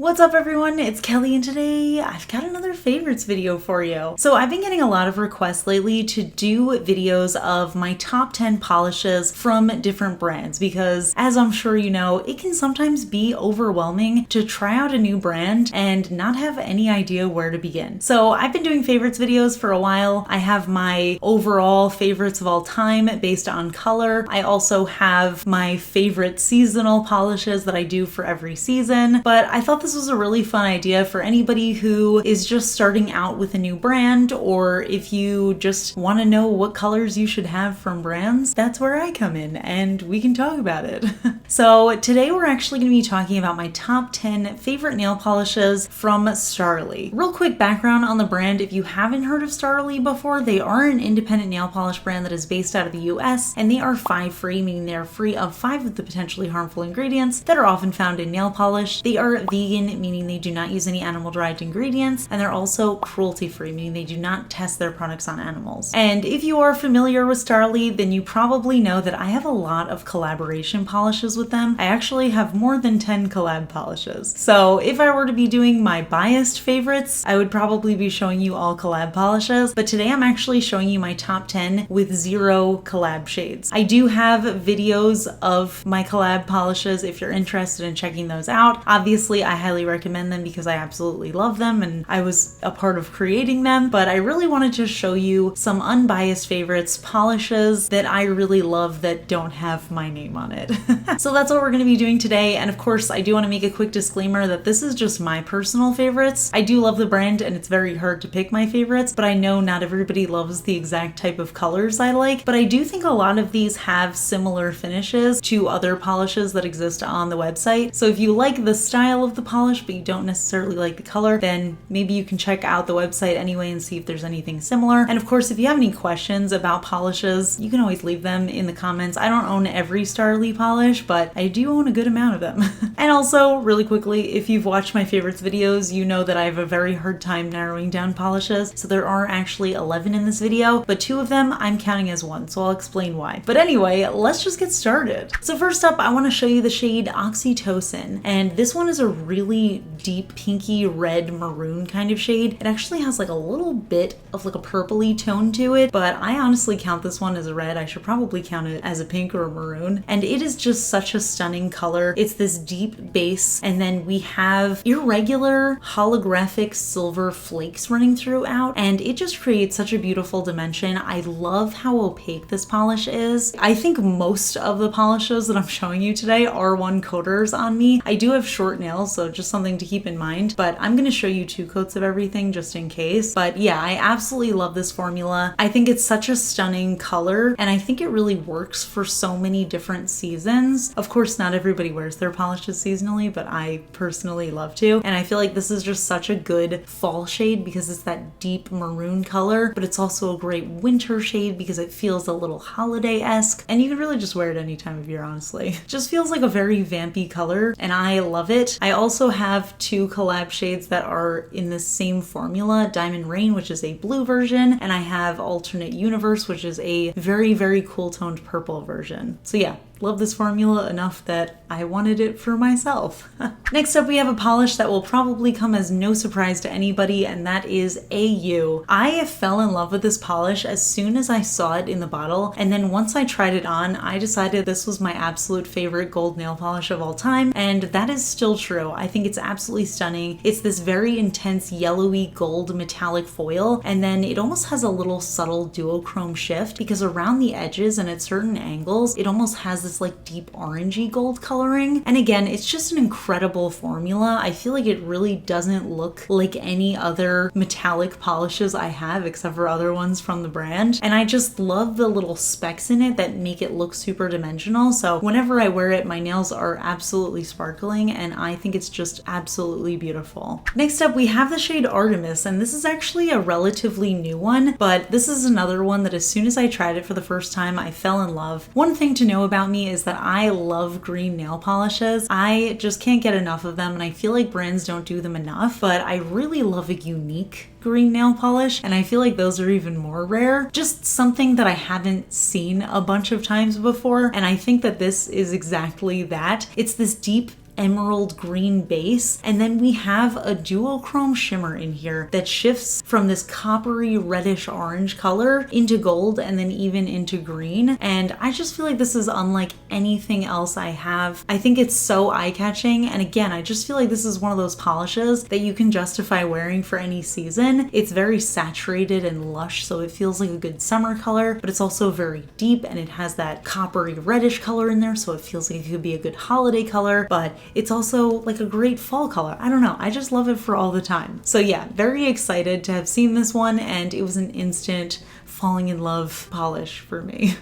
What's up everyone, it's Kelly and today I've got another favorites video for you. So I've been getting a lot of requests lately to do videos of my top 10 polishes from different brands because as I'm sure you know, it can sometimes be overwhelming to try out a new brand and not have any idea where to begin. So I've been doing favorites videos for a while. I have my overall favorites of all time based on color. I also have my favorite seasonal polishes that I do for every season, but I thought this was a really fun idea for anybody who is just starting out with a new brand, or if you just want to know what colors you should have from brands, that's where I come in and we can talk about it. So today we're actually going to be talking about my top 10 favorite nail polishes from Starrily. Real quick background on the brand, if you haven't heard of Starrily before, they are an independent nail polish brand that is based out of the US, and they are 5-free, meaning they're free of 5 of the potentially harmful ingredients that are often found in nail polish. They are vegan, meaning they do not use any animal-derived ingredients, and they're also cruelty-free, meaning they do not test their products on animals. And if you are familiar with Starrily, then you probably know that I have a lot of collaboration polishes with them. I actually have more than 10 collab polishes. So if I were to be doing my biased favorites, I would probably be showing you all collab polishes, but today I'm actually showing you my top 10 with 0 collab shades. I do have videos of my collab polishes if you're interested in checking those out. Obviously, I highly recommend them because I absolutely love them and I was a part of creating them, but I really wanted to show you some unbiased favorites, polishes that I really love that don't have my name on it. So that's what we're going to be doing today, and of course I do want to make a quick disclaimer that this is just my personal favorites. I do love the brand and it's very hard to pick my favorites, but I know not everybody loves the exact type of colors I like, but I do think a lot of these have similar finishes to other polishes that exist on the website. So if you like the style of the polish but you don't necessarily like the color, then maybe you can check out the website anyway and see if there's anything similar. And of course, if you have any questions about polishes, you can always leave them in the comments. I don't own every Starrily polish, but I do own a good amount of them. And also, really quickly, if you've watched my favorites videos, you know that I have a very hard time narrowing down polishes. So there are actually 11 in this video, but 2 of them I'm counting as 1, so I'll explain why. But anyway, let's just get started. So first up, I want to show you the shade Oxytocin, and this one is a really deep pinky red maroon kind of shade. It actually has like a little bit of like a purpley tone to it, but I honestly count this one as a red. I should probably count it as a pink or a maroon, and it is just such a stunning color. It's this deep base, and then we have irregular holographic silver flakes running throughout, and it just creates such a beautiful dimension. I love how opaque this polish is. I think most of the polishes that I'm showing you today are 1 coaters on me. I do have short nails, so just something to keep in mind, but I'm going to show you 2 coats of everything just in case. But yeah, I absolutely love this formula. I think it's such a stunning color, and I think it really works for so many different seasons. Of course, not everybody wears their polishes seasonally, but I personally love to, and I feel like this is just such a good fall shade because it's that deep maroon color, but it's also a great winter shade because it feels a little holiday-esque, and you can really just wear it any time of year, honestly. It just feels like a very vampy color, and I love it. I also have 2 collab shades that are in the same formula, Diamond Rain, which is a blue version, and I have Alternate Universe, which is a very, very cool toned purple version. So yeah, love this formula enough that I wanted it for myself. Next up, we have a polish that will probably come as no surprise to anybody, and that is AU. I fell in love with this polish as soon as I saw it in the bottle, and then once I tried it on, I decided this was my absolute favorite gold nail polish of all time, and that is still true. I think it's absolutely stunning. It's this very intense yellowy gold metallic foil, and then it almost has a little subtle duochrome shift because around the edges and at certain angles, it almost has this like deep orangey gold coloring. And again, it's just an incredible formula. I feel like it really doesn't look like any other metallic polishes I have except for other ones from the brand. And I just love the little specks in it that make it look super dimensional. So whenever I wear it, my nails are absolutely sparkling, and I think it's just absolutely beautiful. Next up, we have the shade Artemis, and this is actually a relatively new one, but this is another one that as soon as I tried it for the first time, I fell in love. One thing to know about me is that I love green nail polishes. I just can't get enough of them, and I feel like brands don't do them enough, but I really love a unique green nail polish, and I feel like those are even more rare. Just something that I haven't seen a bunch of times before, and I think that this is exactly that. It's this deep emerald green base. And then we have a duochrome shimmer in here that shifts from this coppery reddish orange color into gold and then even into green. And I just feel like this is unlike anything else I have. I think it's so eye-catching. And again, I just feel like this is one of those polishes that you can justify wearing for any season. It's very saturated and lush, so it feels like a good summer color, but it's also very deep and it has that coppery reddish color in there, so it feels like it could be a good holiday color, but it's also like a great fall color. I don't know, I just love it for all the time. So yeah, very excited to have seen this one, and it was an instant falling in love polish for me.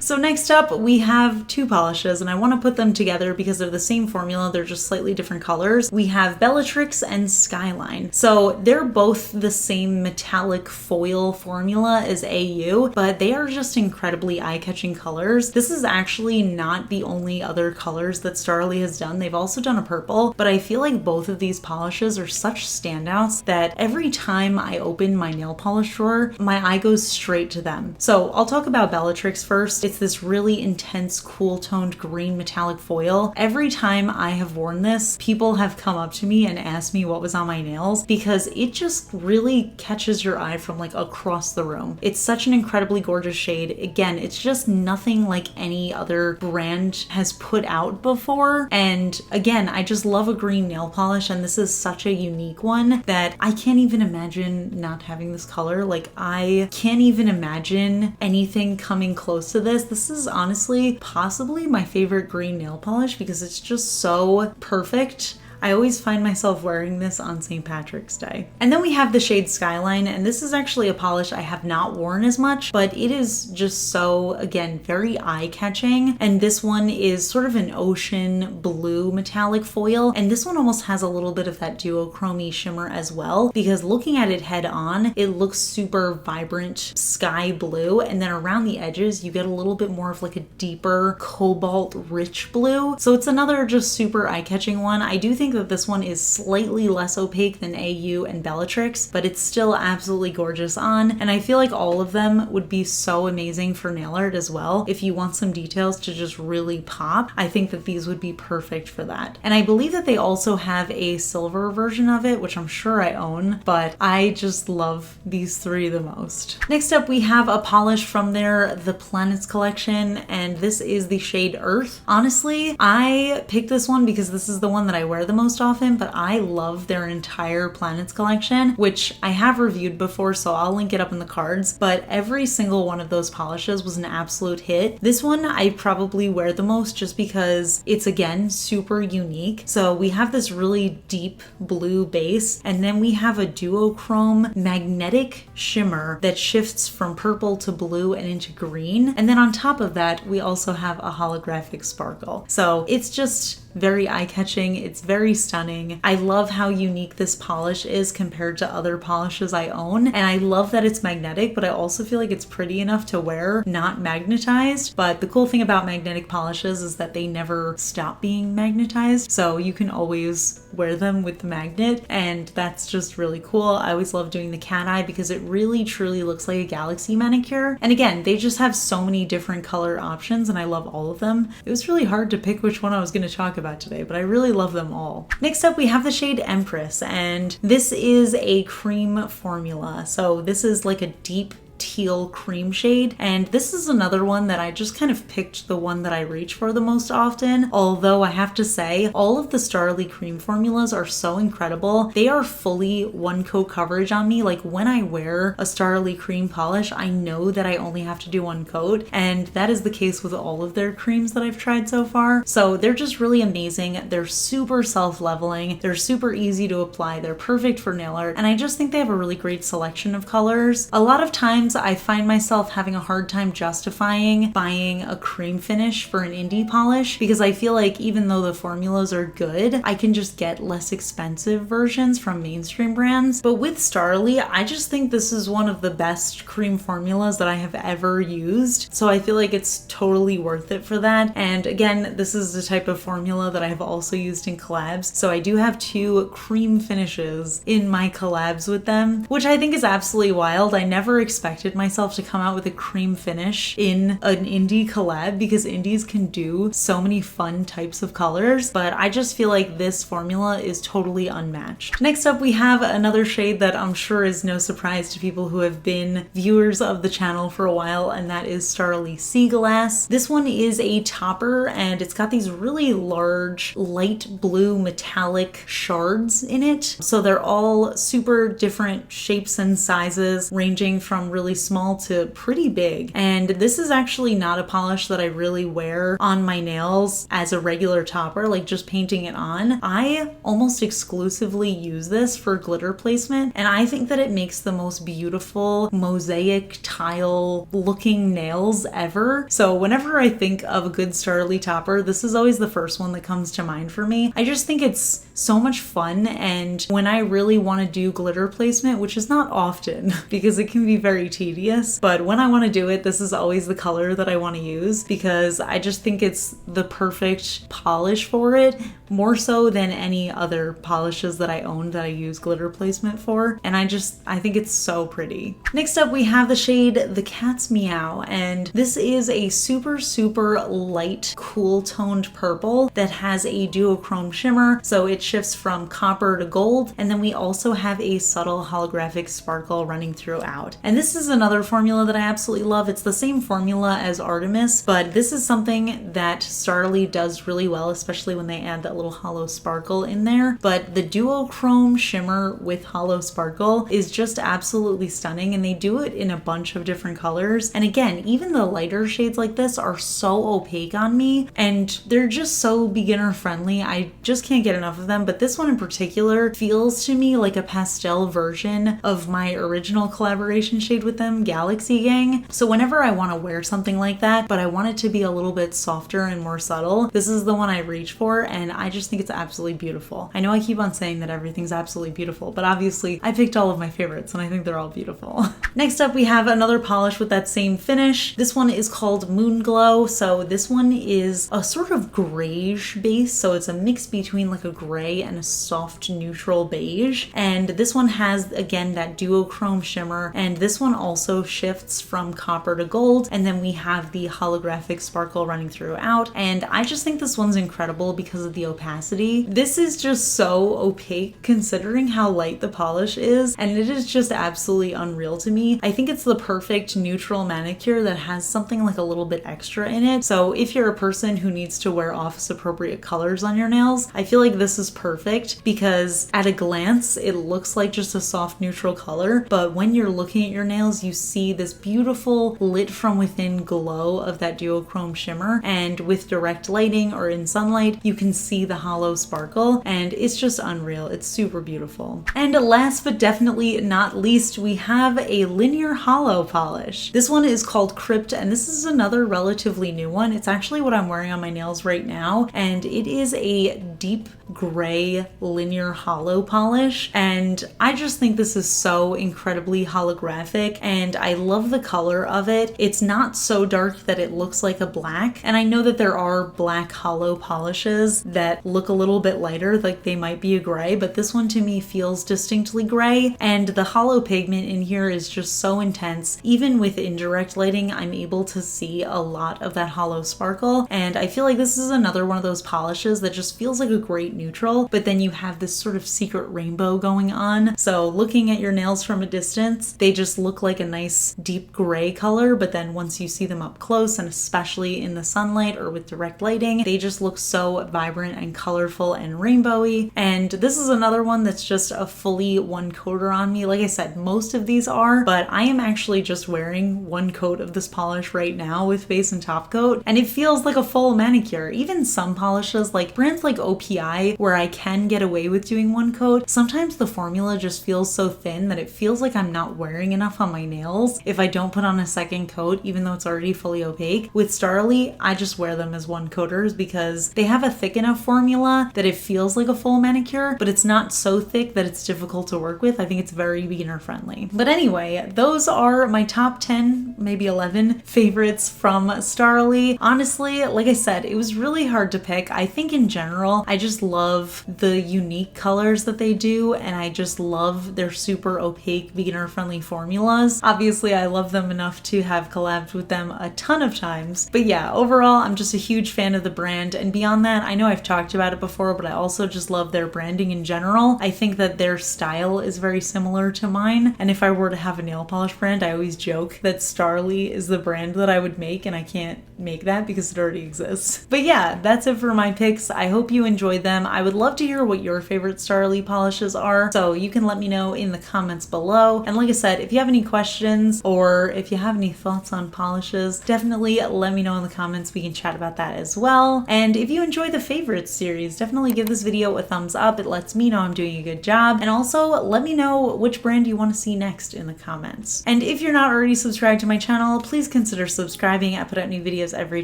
So next up, we have two polishes, and I want to put them together because they're the same formula, they're just slightly different colors. We have Bellatrix and Skyline. So they're both the same metallic foil formula as AU, but they are just incredibly eye-catching colors. This is actually not the only other colors that Starrily has done. They've also done a purple, but I feel like both of these polishes are such standouts that every time I open my nail polish drawer, my eye goes straight to them. So I'll talk about Bellatrix first. It's this really intense, cool toned green metallic foil. Every time I have worn this, people have come up to me and asked me what was on my nails because it just really catches your eye from like across the room. It's such an incredibly gorgeous shade. Again, it's just nothing like any other brand has put out before. And again, I just love a green nail polish, and this is such a unique one that I can't even imagine not having this color. Like, I can't even imagine anything coming close to this. This is honestly possibly my favorite green nail polish because it's just so perfect. I always find myself wearing this on St. Patrick's Day. And then we have the shade Skyline, and this is actually a polish I have not worn as much, but it is just so, again, very eye-catching. And this one is sort of an ocean blue metallic foil, and this one almost has a little bit of that duochrome shimmer as well, because looking at it head on, it looks super vibrant sky blue, and then around the edges, you get a little bit more of like a deeper cobalt rich blue. So it's another just super eye-catching one. I do think that this one is slightly less opaque than AU and Bellatrix, but it's still absolutely gorgeous on, and I feel like all of them would be so amazing for nail art as well. If you want some details to just really pop, I think that these would be perfect for that. And I believe that they also have a silver version of it, which I'm sure I own, but I just love these three the most. Next up, we have a polish from the Planets collection, and this is the shade Earth. Honestly, I picked this one because this is the one that I wear the most often, but I love their entire Planets collection, which I have reviewed before, so I'll link it up in the cards, but every single one of those polishes was an absolute hit. This one I probably wear the most just because it's, again, super unique. So we have this really deep blue base, and then we have a duochrome magnetic shimmer that shifts from purple to blue and into green, and then on top of that we also have a holographic sparkle. So it's just very eye-catching, it's very stunning. I love how unique this polish is compared to other polishes I own, and I love that it's magnetic, but I also feel like it's pretty enough to wear, not magnetized. But the cool thing about magnetic polishes is that they never stop being magnetized, so you can always wear them with the magnet, and that's just really cool. I always love doing the cat eye because it really truly looks like a galaxy manicure. And again, they just have so many different color options, and I love all of them. It was really hard to pick which one I was going to talk about today, but I really love them all. Next up, we have the shade Empress, and this is a cream formula. So this is like a deep teal cream shade, and this is another one that I just kind of picked the one that I reach for the most often, although I have to say all of the Starrily cream formulas are so incredible. They are fully one coat coverage on me. Like, when I wear a Starrily cream polish, I know that I only have to do one coat, and that is the case with all of their creams that I've tried so far. So they're just really amazing. They're super self-leveling, they're super easy to apply, they're perfect for nail art, and I just think they have a really great selection of colors. A lot of times I find myself having a hard time justifying buying a cream finish for an indie polish because I feel like even though the formulas are good, I can just get less expensive versions from mainstream brands. But with Starrily, I just think this is one of the best cream formulas that I have ever used. So I feel like it's totally worth it for that. And again, this is the type of formula that I have also used in collabs. So I do have two cream finishes in my collabs with them, which I think is absolutely wild. I never expected expected myself to come out with a cream finish in an indie collab because indies can do so many fun types of colors, but I just feel like this formula is totally unmatched. Next up, we have another shade that I'm sure is no surprise to people who have been viewers of the channel for a while, and that is Starrily Sea Glass. This one is a topper and it's got these really large light blue metallic shards in it. So they're all super different shapes and sizes, ranging from really small to pretty big. And this is actually not a polish that I really wear on my nails as a regular topper, like just painting it on. I almost exclusively use this for glitter placement, and I think that it makes the most beautiful mosaic tile looking nails ever. So whenever I think of a good Starrily topper, this is always the first one that comes to mind for me. I just think it's so much fun, and when I really want to do glitter placement, which is not often because it can be very tedious, but when I want to do it, this is always the color that I want to use because I just think it's the perfect polish for it, more so than any other polishes that I own that I use glitter placement for, and I think it's so pretty. Next up, we have the shade The Cat's Meow, and this is a super light, cool toned purple that has a duochrome shimmer, so it shifts from copper to gold, and then we also have a subtle holographic sparkle running throughout. And this is another formula that I absolutely love. It's the same formula as Artemis, but this is something that Starrily does really well, especially when they add that little hollow sparkle in there. But the duochrome shimmer with hollow sparkle is just absolutely stunning, and they do it in a bunch of different colors. And again, even the lighter shades like this are so opaque on me, and they're just so beginner friendly. I just can't get enough of them, but this one in particular feels to me like a pastel version of my original collaboration shade with them, Galaxy Gang. So whenever I want to wear something like that, but I want it to be a little bit softer and more subtle, this is the one I reach for, and I just think it's absolutely beautiful. I know I keep on saying that everything's absolutely beautiful, but obviously I picked all of my favorites and I think they're all beautiful. Next up, we have another polish with that same finish. This one is called Moon Glow. So this one is a sort of grayish base, so it's a mix between like a gray and a soft neutral beige. And this one has, again, that duochrome shimmer, and this one also shifts from copper to gold, and then we have the holographic sparkle running throughout. And I just think this one's incredible because of the opacity. This is just so opaque considering how light the polish is, and it is just absolutely unreal to me. I think it's the perfect neutral manicure that has something like a little bit extra in it. So if you're a person who needs to wear office appropriate colors on your nails, I feel like this is perfect because at a glance it looks like just a soft neutral color, but when you're looking at your nails you see this beautiful lit from within glow of that duochrome shimmer, and with direct lighting or in sunlight you can see the hollow sparkle, and it's just unreal. It's super beautiful. And last but definitely not least, we have a linear hollow polish. This one is called Crypt, and this is another relatively new one. It's actually what I'm wearing on my nails right now, and it is a deep gray linear hollow polish, and I just think this is so incredibly holographic, and I love the color of it. It's not so dark that it looks like a black, and I know that there are black hollow polishes that look a little bit lighter, like they might be a gray, but this one to me feels distinctly gray, and the hollow pigment in here is just so intense. Even with indirect lighting, I'm able to see a lot of that hollow sparkle, and I feel like this is another one of those polishes that just feels like a great neutral, but then you have this sort of secret rainbow going on. So looking at your nails from a distance, they just look like a nice deep gray color, but then once you see them up close, and especially in the sunlight or with direct lighting, they just look so vibrant and colorful and rainbowy. And this is another one that's just a fully one coater on me. Like I said, most of these are, but I am actually just wearing one coat of this polish right now with base and top coat, and it feels like a full manicure. Even some polishes, like brands like OPI, where I can get away with doing one coat, sometimes the formula just feels so thin that it feels like I'm not wearing enough on my nails if I don't put on a second coat, even though it's already fully opaque. With Starrily, I just wear them as one coaters because they have a thick enough formula that it feels like a full manicure, but it's not so thick that it's difficult to work with. I think it's very beginner friendly. But anyway, those are my top 10, maybe 11 favorites from Starrily. Honestly, like I said, it was really hard to pick. I think in general, I just love the unique colors that they do, and I just love their super opaque, beginner friendly formulas. formulas. Obviously, I love them enough to have collabed with them a ton of times. But yeah, overall, I'm just a huge fan of the brand. And beyond that, I know I've talked about it before, but I also just love their branding in general. I think that their style is very similar to mine. And if I were to have a nail polish brand, I always joke that Starrily is the brand that I would make, and I can't make that because it already exists. But yeah, that's it for my picks. I hope you enjoyed them. I would love to hear what your favorite Starrily polishes are, so you can let me know in the comments below. And like I said, if you have any questions or if you have any thoughts on polishes, definitely let me know in the comments. We can chat about that as well. And if you enjoy the favorites series, definitely give this video a thumbs up. It lets me know I'm doing a good job. And also let me know which brand you want to see next in the comments. And if you're not already subscribed to my channel, please consider subscribing. I put out new videos every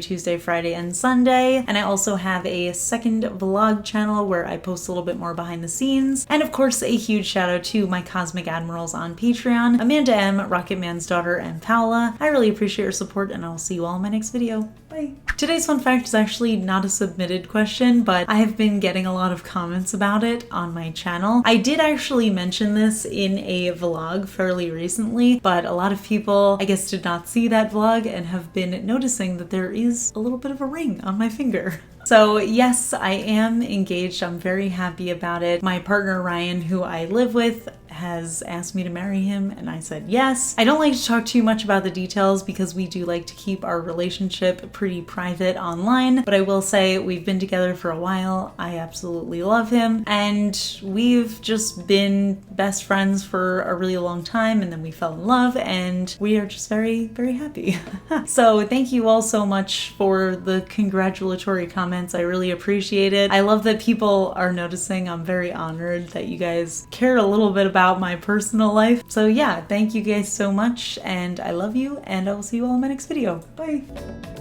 Tuesday, Friday, and Sunday. And I also have a second vlog channel where I post a little bit more behind the scenes. And of course, a huge shout out to my Cosmic Admirals on Patreon, Amanda M, Rocket Man's daughter, and Paola. I really appreciate your support, and I'll see you all in my next video. Bye. Today's fun fact is actually not a submitted question, but I have been getting a lot of comments about it on my channel. I did actually mention this in a vlog fairly recently, but a lot of people, I guess, did not see that vlog and have been noticing that there is a little bit of a ring on my finger. So yes, I am engaged. I'm very happy about it. My partner Ryan, who I live with, has asked me to marry him, and I said yes. I don't like to talk too much about the details because we do like to keep our relationship pretty private online, but I will say we've been together for a while. I absolutely love him, and we've just been best friends for a really long time, and then we fell in love, and we are just very, very happy. So thank you all so much for the congratulatory comments. I really appreciate it. I love that people are noticing. I'm very honored that you guys care a little bit about my personal life. So yeah, thank you guys so much, and I love you, and I will see you all in my next video. Bye!